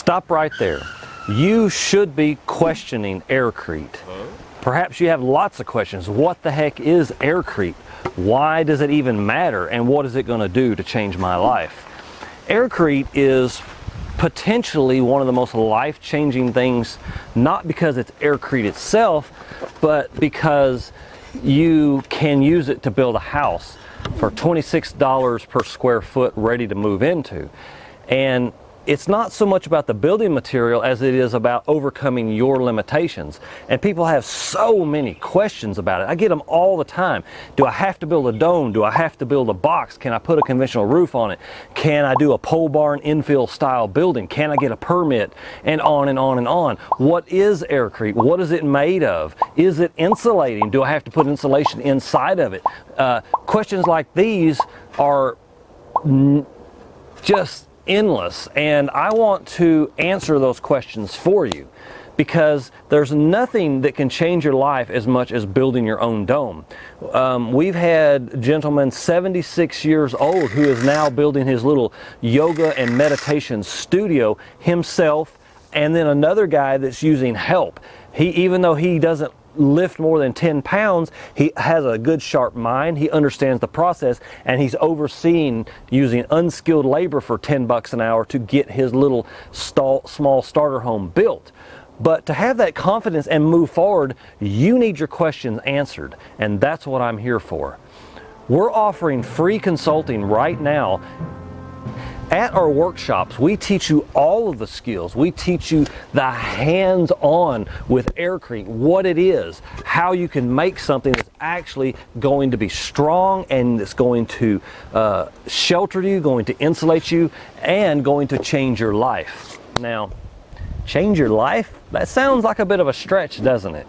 Stop right there. You should be questioning AirCrete. Perhaps you have lots of questions. What the heck is AirCrete? Why does it even matter? And what is it going to do to change my life? AirCrete is potentially one of the most life-changing things, not because it's AirCrete itself, but because you can use it to build a house for $26 per square foot ready to move into. And it's not so much about the building material as it is about overcoming your limitations. And people have so many questions about it. I get them all the time. Do I have to build a dome? Do I have to build a box? Can I put a conventional roof on it? Can I do a pole barn infill style building? Can I get a permit? And on and on and on. What is AirCrete? What is it made of? Is it insulating? Do I have to put insulation inside of it? Questions like these are just endless, and I want to answer those questions for you, because there's nothing that can change your life as much as building your own dome. We've had a gentleman 76 years old who is now building his little yoga and meditation studio himself, and then another guy that's using help. Even though he doesn't lift more than 10 pounds, he has a good sharp mind, he understands the process, and he's overseeing using unskilled labor for 10 bucks an hour to get his little small starter home built. But to have that confidence and move forward, you need your questions answered, and that's what I'm here for. We're offering free consulting right now. At our workshops, we teach you all of the skills. We teach you the hands-on with AirCrete, what it is, how you can make something that's actually going to be strong and that's going to shelter you, going to insulate you, and going to change your life. Now, change your life? That sounds like a bit of a stretch, doesn't it?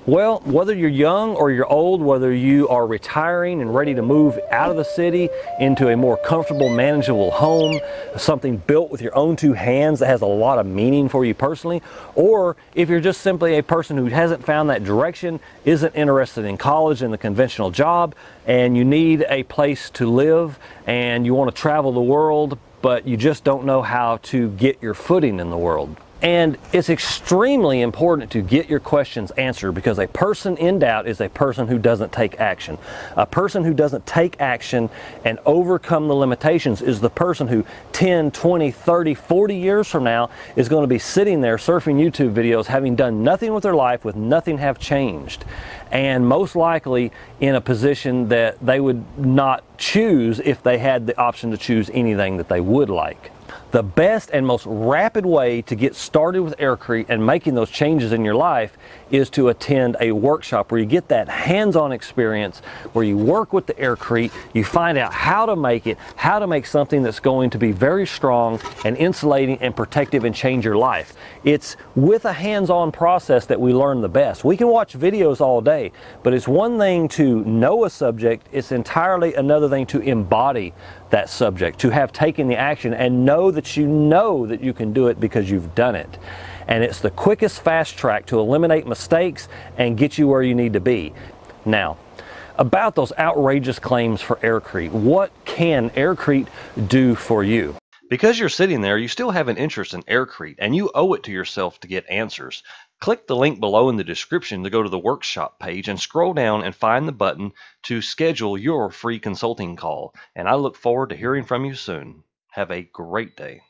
Well, whether you're young or you're old, whether you are retiring and ready to move out of the city into a more comfortable, manageable home, something built with your own two hands that has a lot of meaning for you personally, or if you're just simply a person who hasn't found that direction, isn't interested in college and the conventional job, and you need a place to live and you want to travel the world, but you just don't know how to get your footing in the world. And it's extremely important to get your questions answered, because a person in doubt is a person who doesn't take action. A person who doesn't take action and overcome the limitations is the person who 10, 20, 30, 40 years from now is going to be sitting there surfing YouTube videos, having done nothing with their life, with nothing have changed, and most likely in a position that they would not choose if they had the option to choose anything that they would like. The best and most rapid way to get started with AirCrete and making those changes in your life is to attend a workshop where you get that hands-on experience, where you work with the AirCrete, you find out how to make it, how to make something that's going to be very strong and insulating and protective and change your life. It's with a hands-on process that we learn the best. We can watch videos all day, but it's one thing to know a subject, it's entirely another thing to embody that subject, to have taken the action and know that you can do it because you've done it. And it's the quickest fast track to eliminate mistakes and get you where you need to be. Now, about those outrageous claims for AirCrete, what can AirCrete do for you? Because you're sitting there, you still have an interest in AirCrete, and you owe it to yourself to get answers. Click the link below in the description to go to the workshop page and scroll down and find the button to schedule your free consulting call. And I look forward to hearing from you soon. Have a great day.